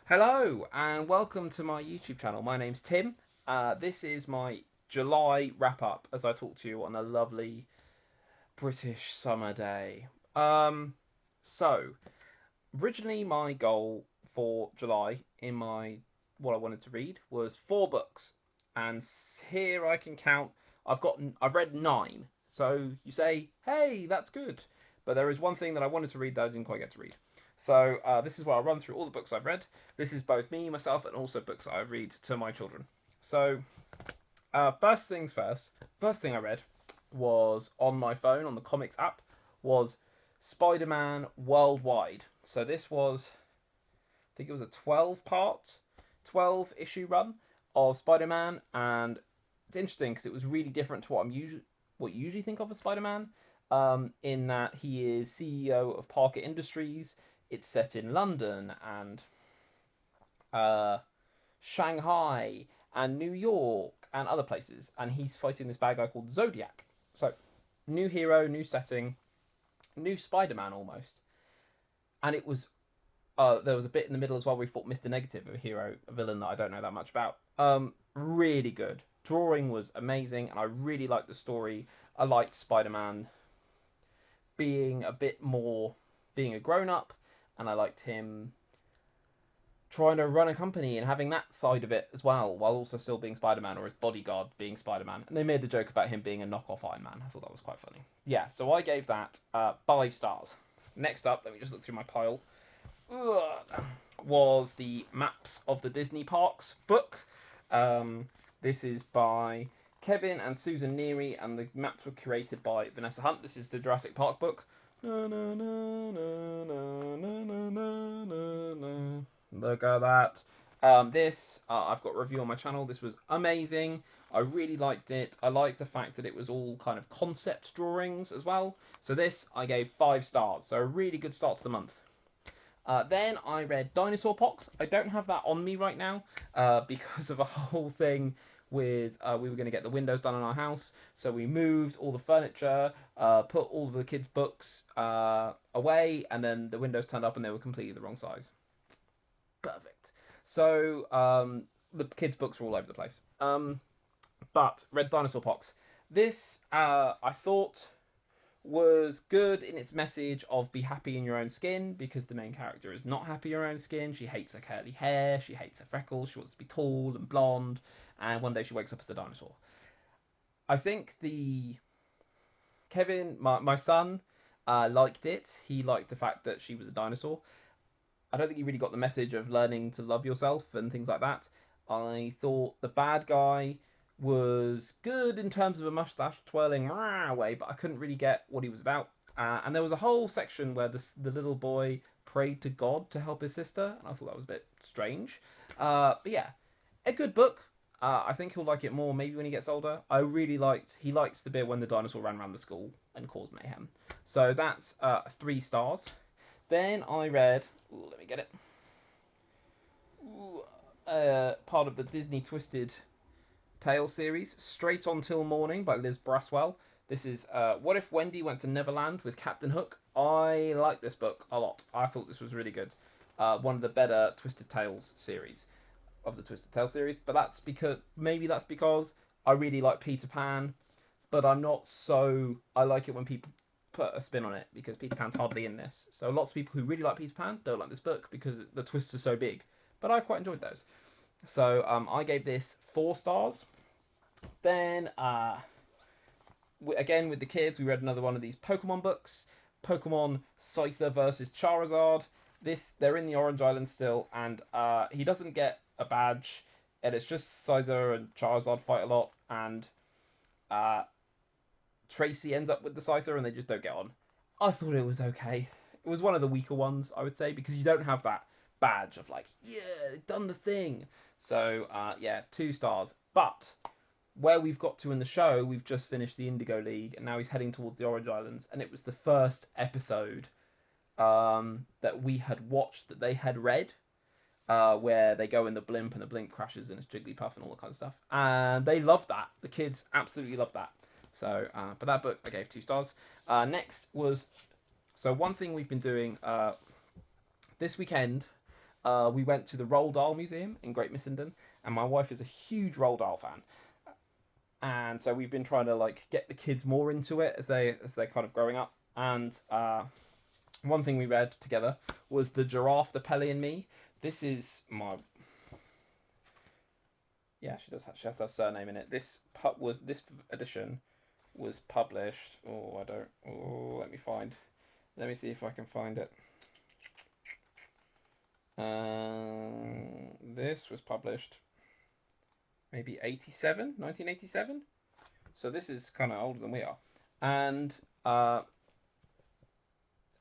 Hello and welcome to my YouTube channel. My name's Tim. This is my July wrap up as I talk to you on a lovely British summer day. So originally my goal for July in my what I wanted to read was 4 books, and here I can count. I've read 9. So you say, hey, that's good, but there is one thing that I wanted to read that I didn't quite get to read. So this is where I'll run through all the books I've read. This is both me, myself, and also books that I read to my children. So first things first. First thing I read was on my phone on the comics app was Spider-Man Worldwide. So this was, I think it was a 12 issue run of Spider-Man, and it's interesting because it was really different to what you usually think of as Spider-Man. In that he is CEO of Parker Industries. It's set in London and uh, Shanghai and New York and other places, and he's fighting this bad guy called Zodiac. So, new hero, new setting, new Spider-Man almost, and it was. There was a bit in the middle as well where we fought Mr. Negative, a villain that I don't know that much about. Really good. Drawing was amazing, and I really liked the story. I liked Spider-Man being a bit more, being a grown-up, and I liked him trying to run a company and having that side of it as well, while also still being Spider-Man, or his bodyguard being Spider-Man. And they made the joke about him being a knockoff Iron Man. I thought that was quite funny. Yeah, so I gave that 5 stars. Next up, let me just look through my pile. Was the Maps of the Disney Parks book. This is by Kevin and Susan Neary, and the maps were curated by Vanessa Hunt. This is the Jurassic Park book. Na, na, na, na, na, na, na, na, na. Look at that. This I've got a review on my channel. This was amazing. I really liked it. I liked the fact that it was all kind of concept drawings as well. So this I gave 5 stars. So a really good start to the month. Then I read Dinosaur Pox. I don't have that on me right now because of a whole thing with we were going to get the windows done in our house, so we moved all the furniture, put all of the kids' books away, and then the windows turned up and they were completely the wrong size. Perfect. So the kids' books were all over the place. But read Dinosaur Pox. This I thought was good in its message of be happy in your own skin, because the main character is not happy in her own skin. She hates her curly hair, she hates her freckles, she wants to be tall and blonde, and one day she wakes up as a dinosaur. I think the Kevin, my son, liked it. He liked the fact that she was a dinosaur. I don't think he really got the message of learning to love yourself and things like that. I thought the bad guy was good in terms of a mustache twirling way, but I couldn't really get what he was about. And there was a whole section where the little boy prayed to God to help his sister, and I thought that was a bit strange. But yeah, a good book. I think he'll like it more maybe when he gets older. He likes the bit when the dinosaur ran around the school and caused mayhem. So that's 3 stars. Then I read, let me get it. Part of the Disney Twisted Tales series, Straight on Till Morning by Liz Braswell. This is What If Wendy Went to Neverland with Captain Hook. I like this book a lot. I thought this was really good. One of the better Twisted Tales series of the Twisted Tales series, but that's because I really like Peter Pan, but I'm not so. I like it when people put a spin on it, because Peter Pan's hardly in this. So lots of people who really like Peter Pan don't like this book because the twists are so big. But I quite enjoyed those. So I gave this 4 stars. Then again with the kids, we read another one of these Pokemon books. Pokemon Scyther versus Charizard. They're in the Orange Island still, and he doesn't get a badge, and it's just Scyther and Charizard fight a lot, and Tracy ends up with the Scyther, and they just don't get on. I thought it was okay. It was one of the weaker ones, I would say, because you don't have that badge of like, yeah, done the thing. So yeah, 2 stars. But where we've got to in the show, we've just finished the Indigo League, and now he's heading towards the Orange Islands, and it was the first episode that we had watched that they had read, where they go in the blimp and the blimp crashes and it's Jigglypuff and all that kind of stuff. And they loved that. The kids absolutely loved that. So, but that book I gave 2 stars. Next was, so one thing we've been doing this weekend, we went to the Roald Dahl Museum in Great Missenden, and my wife is a huge Roald Dahl fan, and so we've been trying to like get the kids more into it as they're kind of growing up. And one thing we read together was The Giraffe, the Pelly and Me. This is my yeah, she has her surname in it. This edition was published. Oh, I don't. Oh, let me see if I can find it. This was published maybe 1987. So this is kind of older than we are. And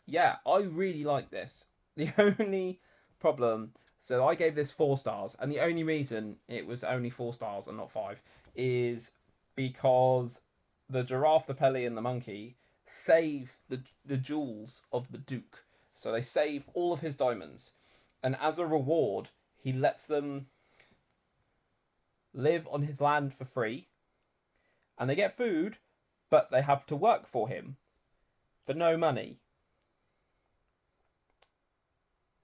yeah, I really like this. The only problem, so I gave this 4 stars, and the only reason it was only 4 stars and not 5 is because the giraffe, the Pelly, and the monkey save the jewels of the Duke. So they save all of his diamonds, and as a reward, he lets them live on his land for free, and they get food, but they have to work for him for no money.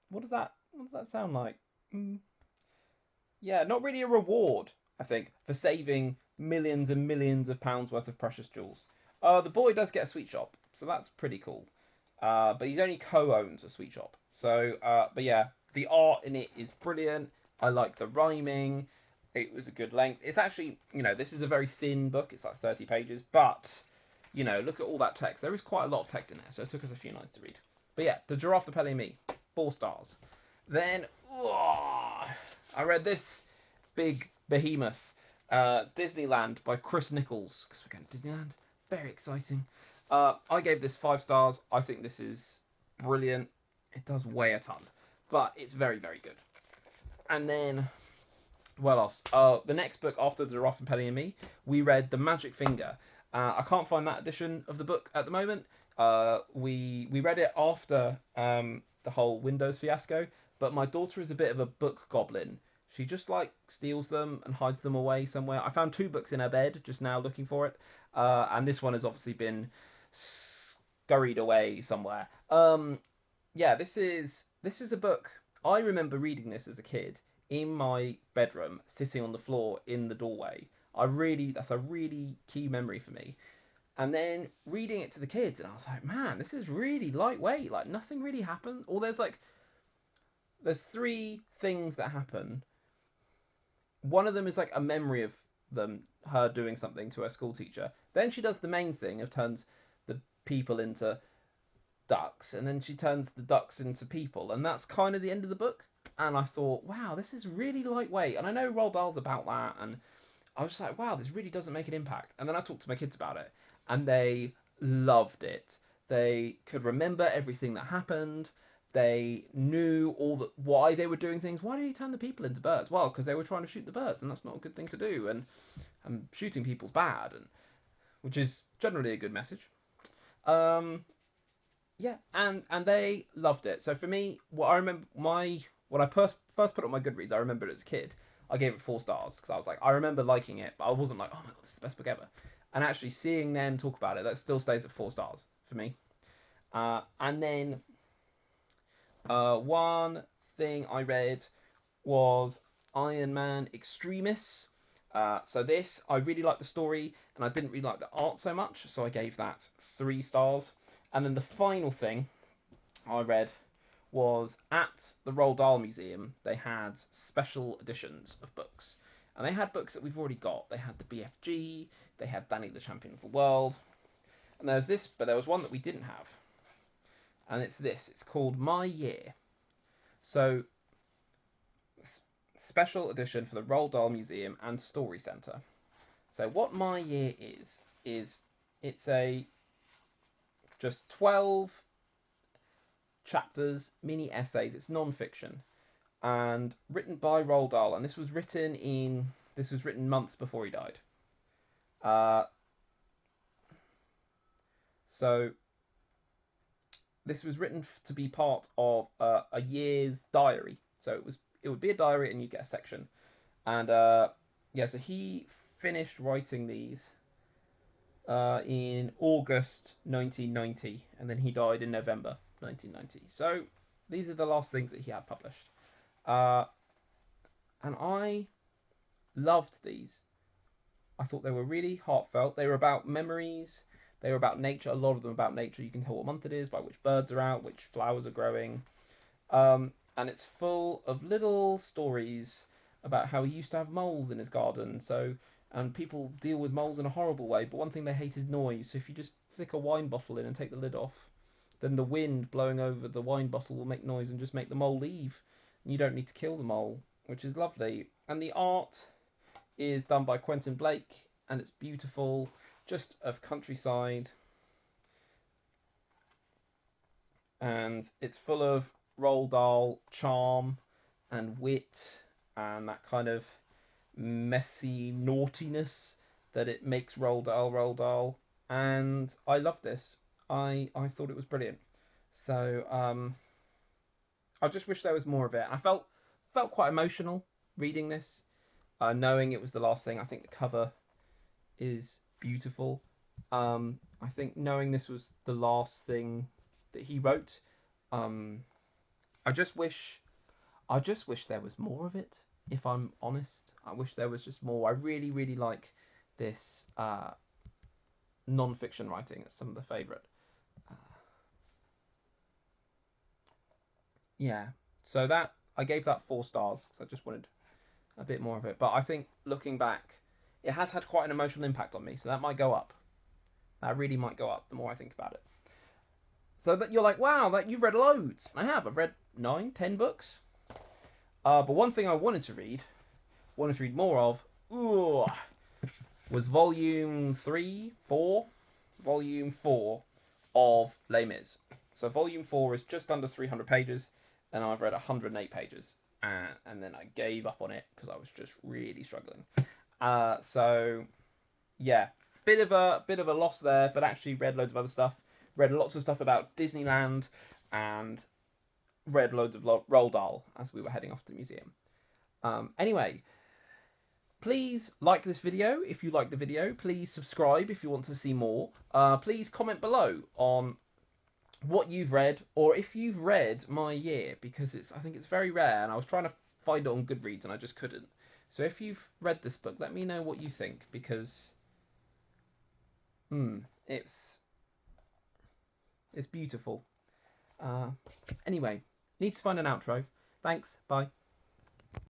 What does that sound like? Yeah, not really a reward, I think, for saving millions and millions of pounds worth of precious jewels. The boy does get a sweet shop, so that's pretty cool. But he's only co-owns a sweet shop. So, but yeah, the art in it is brilliant. I like the rhyming. It was a good length. It's actually, this is a very thin book. It's like 30 pages, but look at all that text. There is quite a lot of text in there, so it took us a few nights to read. But yeah, The Giraffe, the Pelly and Me, 4 stars. Then I read this big behemoth, Disneyland by Chris Nichols, because we're going to Disneyland. Very exciting. I gave this 5 stars. I think this is brilliant. It does weigh a ton, but it's very, very good. And then, what else? The next book after The Giraffe and Pelly and Me, we read The Magic Finger. I can't find that edition of the book at the moment. We read it after the whole Windows fiasco, but my daughter is a bit of a book goblin. She just like steals them and hides them away somewhere. I found 2 books in her bed just now looking for it, and this one has obviously been scurried away somewhere. Yeah, this is a book. I remember reading this as a kid in my bedroom, sitting on the floor in the doorway. That's a really key memory for me. And then reading it to the kids, and I was like, man, this is really lightweight. Like nothing really happened. Or there's 3 things that happen. One of them is like a memory of her doing something to her school teacher. Then she does the main thing of turns the people into ducks, and then she turns the ducks into people, and that's kind of the end of the book. And I thought, wow, this is really lightweight. And I know Roald Dahl's about that, and I was just like, wow, this really doesn't make an impact. And then I talked to my kids about it, and they loved it. They could remember everything that happened. They knew why they were doing things. Why did he turn the people into birds? Well, because they were trying to shoot the birds, and that's not a good thing to do. And shooting people's bad, which is generally a good message. Yeah, and they loved it. So for me, what I remember when I first put it on my Goodreads, I remember it as a kid. I gave it 4 stars because I was like, I remember liking it, but I wasn't like, oh my god, this is the best book ever. And actually seeing them talk about it, that still stays at 4 stars for me. And then one thing I read was Iron Man Extremis. So this, I really liked the story, and I didn't really like the art so much, so I gave that 3 stars. And then the final thing I read was at the Roald Dahl Museum, they had special editions of books. And they had books that we've already got. They had the BFG, they had Danny the Champion of the World. And there was this, but there was one that we didn't have. And it's this. It's called My Year. So, special edition for the Roald Dahl Museum and Story Centre. So what My Year is it's just 12 chapters, mini essays. It's non-fiction and written by Roald Dahl. And this was written months before he died. So this was written to be part of a year's diary. So it would be a diary, and you get a section. And so he finished writing these in August 1990, and then he died in November 1990. So these are the last things that he had published. And I loved these. I thought they were really heartfelt. They were about memories. They were about nature. A lot of them about nature. You can tell what month it is by which birds are out, which flowers are growing. And it's full of little stories about how he used to have moles in his garden. So, and people deal with moles in a horrible way. But one thing they hate is noise. So if you just stick a wine bottle in and take the lid off, then the wind blowing over the wine bottle will make noise and just make the mole leave. And you don't need to kill the mole, which is lovely. And the art is done by Quentin Blake, and it's beautiful, just of countryside. And it's full of Roald Dahl charm and wit and that kind of messy naughtiness that it makes Roald Dahl. And I love this. I thought it was brilliant. So I just wish there was more of it. I felt quite emotional reading this, knowing it was the last thing. I think the cover is beautiful. I think knowing this was the last thing that he wrote, I just wish there was more of it. If I'm honest, I wish there was just more. I really, really like this non-fiction writing. It's some of the favourite. Yeah. So that I gave that 4 stars because I just wanted a bit more of it. But I think looking back, it has had quite an emotional impact on me. So that might go up. That really might go up the more I think about it. So that you're like, wow, that you've read loads. I have. I've read 9, 10 books. But one thing I wanted to read more of, was volume 4 of Les Mis. So volume 4 is just under 300 pages, and I've read 108 pages, and then I gave up on it because I was just really struggling. So yeah, bit of a loss there, but actually read loads of other stuff. Read lots of stuff about Disneyland, and read loads of Roald Dahl as we were heading off to the museum. Anyway, please like this video if you like the video. Please subscribe if you want to see more. Please comment below on what you've read, or if you've read my year, because I think it's very rare, and I was trying to find it on Goodreads and I just couldn't. So if you've read this book, let me know what you think, because it's beautiful. Anyway, need to find an outro. Thanks, bye.